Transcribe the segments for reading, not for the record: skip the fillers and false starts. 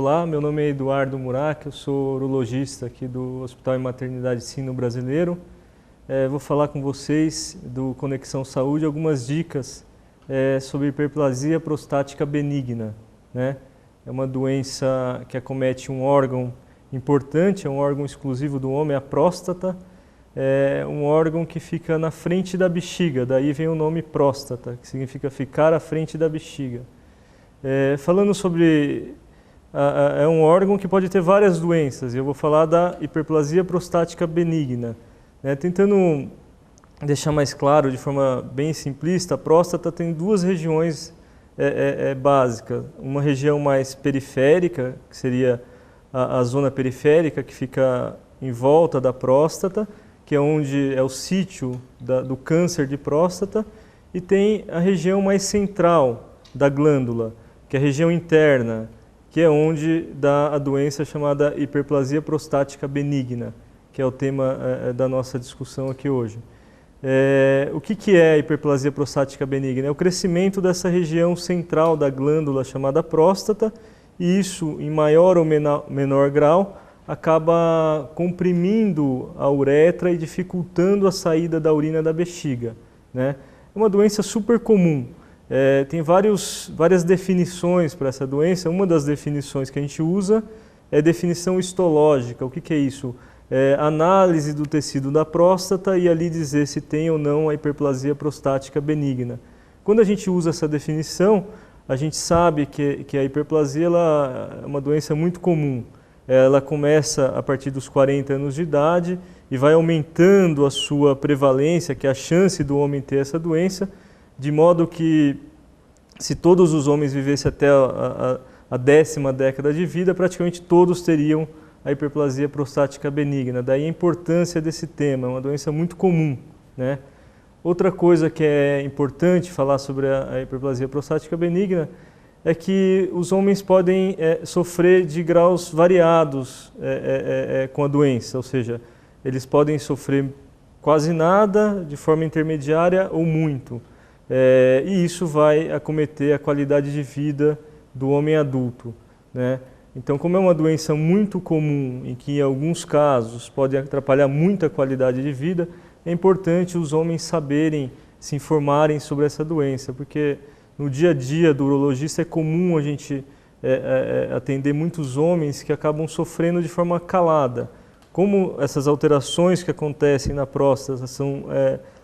Olá, meu nome é Eduardo Murak, eu sou urologista aqui do Hospital e Maternidade Sino Brasileiro. Vou falar com vocês do Conexão Saúde algumas dicas sobre hiperplasia prostática benigna, né? É uma doença que acomete um órgão importante, é um órgão exclusivo do homem, a próstata. É um órgão que fica na frente da bexiga, daí vem o nome próstata, que significa ficar à frente da bexiga. Falando sobre... é um órgão que pode ter várias doenças, e eu vou falar da hiperplasia prostática benigna. Tentando deixar mais claro, de forma bem simplista, a próstata tem duas regiões básicas. Uma região mais periférica, que seria a zona periférica, que fica em volta da próstata, que é onde é o sítio do câncer de próstata, e tem a região mais central da glândula, que é a região interna, que é onde dá a doença chamada hiperplasia prostática benigna, que é o tema da nossa discussão aqui hoje. O que é a hiperplasia prostática benigna? É o crescimento dessa região central da glândula chamada próstata, e isso, em maior ou menor grau, acaba comprimindo a uretra e dificultando a saída da urina da bexiga, né? É uma doença super comum. Tem várias definições para essa doença. Uma das definições que a gente usa é a definição histológica. O que é isso? Análise do tecido da próstata e ali dizer se tem ou não a hiperplasia prostática benigna. Quando a gente usa essa definição, a gente sabe que a hiperplasia ela é uma doença muito comum. Ela começa a partir dos 40 anos de idade e vai aumentando a sua prevalência, que é a chance do homem ter essa doença, de modo que, se todos os homens vivessem até a 10ª década de vida, praticamente todos teriam a hiperplasia prostática benigna. Daí a importância desse tema, é uma doença muito comum, né? Outra coisa que é importante falar sobre a hiperplasia prostática benigna é que os homens podem sofrer de graus variados com a doença, ou seja, eles podem sofrer quase nada, de forma intermediária ou muito. E isso vai acometer a qualidade de vida do homem adulto, né? Então, como é uma doença muito comum, em que em alguns casos pode atrapalhar muito a qualidade de vida, é importante os homens saberem, se informarem sobre essa doença, porque no dia a dia do urologista é comum a gente atender muitos homens que acabam sofrendo de forma calada. Como essas alterações que acontecem na próstata são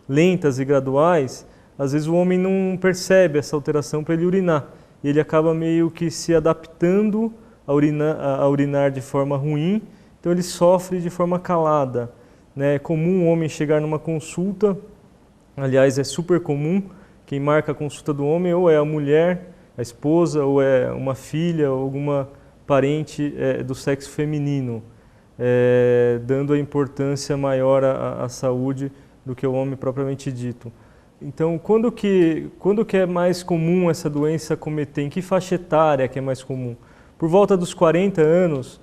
lentas e graduais, às vezes o homem não percebe essa alteração para ele urinar. E ele acaba meio que se adaptando a urinar de forma ruim, então ele sofre de forma calada, né? É comum o homem chegar numa consulta, aliás é super comum, quem marca a consulta do homem ou é a mulher, a esposa, ou é uma filha, ou alguma parente do sexo feminino, dando a importância maior à saúde do que o homem propriamente dito. Então, quando que é mais comum essa doença acometer? Em que faixa etária que é mais comum? Por volta dos 40 anos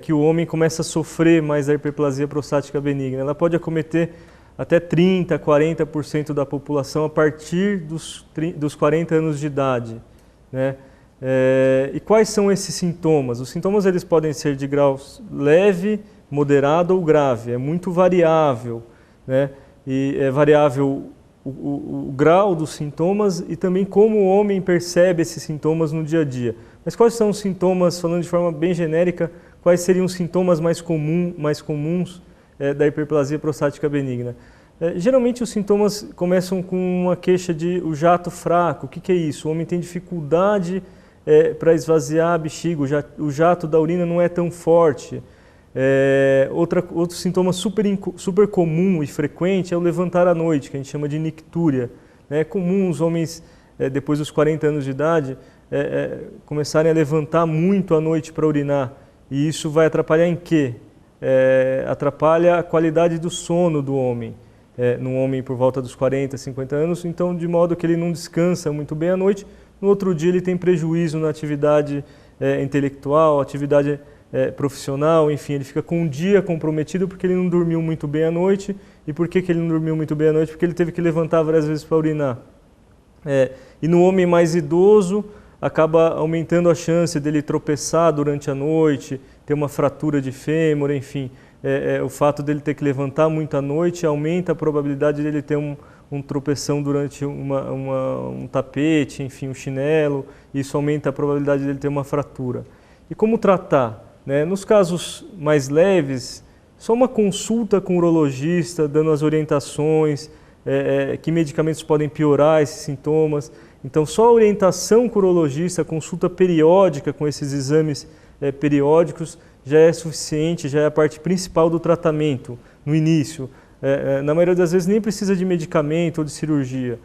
que o homem começa a sofrer mais da hiperplasia prostática benigna. Ela pode acometer até 30%, 40% da população a partir dos 40 anos de idade, né? E quais são esses sintomas? Os sintomas eles podem ser de grau leve, moderado ou grave. É muito variável, né? E é variável o grau dos sintomas e também como o homem percebe esses sintomas no dia a dia. Mas quais são os sintomas, falando de forma bem genérica, quais seriam os sintomas mais comuns da hiperplasia prostática benigna? Geralmente os sintomas começam com uma queixa de o jato fraco. O que é isso? O homem tem dificuldade para esvaziar a bexiga, o jato da urina não é tão forte. Outro sintoma super comum e frequente é o levantar à noite, que a gente chama de nictúria. É comum os homens, depois dos 40 anos de idade, começarem a levantar muito à noite para urinar. E isso vai atrapalhar em quê? Atrapalha a qualidade do sono do homem. No homem por volta dos 40, 50 anos, então de modo que ele não descansa muito bem à noite, no outro dia ele tem prejuízo na atividade intelectual, atividade profissional, enfim, ele fica com um dia comprometido porque ele não dormiu muito bem à noite. E por que ele não dormiu muito bem à noite? Porque ele teve que levantar várias vezes para urinar. E no homem mais idoso, acaba aumentando a chance dele tropeçar durante a noite, ter uma fratura de fêmur, enfim. O fato dele ter que levantar muito à noite aumenta a probabilidade dele ter um tropeção durante um tapete, enfim, um chinelo. Isso aumenta a probabilidade dele ter uma fratura. E como tratar? Né? Nos casos mais leves, só uma consulta com o urologista, dando as orientações, que medicamentos podem piorar esses sintomas. Então, só a orientação com o urologista, a consulta periódica com esses exames periódicos, já é suficiente, já é a parte principal do tratamento, no início. Na maioria das vezes nem precisa de medicamento ou de cirurgia.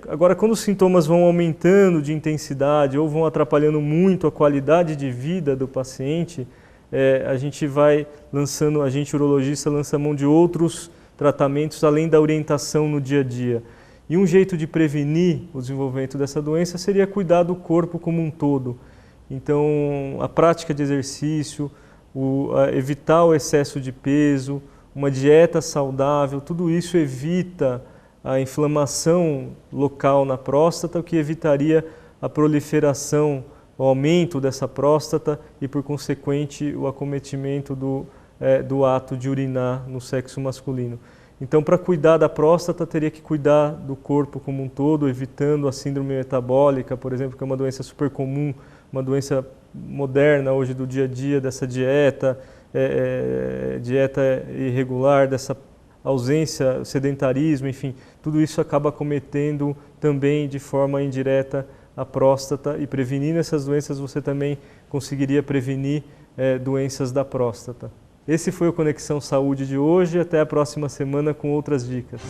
Agora, quando os sintomas vão aumentando de intensidade ou vão atrapalhando muito a qualidade de vida do paciente, a gente urologista lança mão de outros tratamentos além da orientação no dia a dia. E um jeito de prevenir o desenvolvimento dessa doença seria cuidar do corpo como um todo. Então, a prática de exercício, evitar o excesso de peso, uma dieta saudável, tudo isso evita a inflamação local na próstata, o que evitaria a proliferação, o aumento dessa próstata e, por consequente, o acometimento do ato de urinar no sexo masculino. Então, para cuidar da próstata, teria que cuidar do corpo como um todo, evitando a síndrome metabólica, por exemplo, que é uma doença super comum, uma doença moderna hoje do dia a dia, dessa dieta irregular, dessa ausência, sedentarismo, enfim, tudo isso acaba acometendo também de forma indireta a próstata, e prevenindo essas doenças você também conseguiria prevenir doenças da próstata. Esse foi o Conexão Saúde de hoje, até a próxima semana com outras dicas.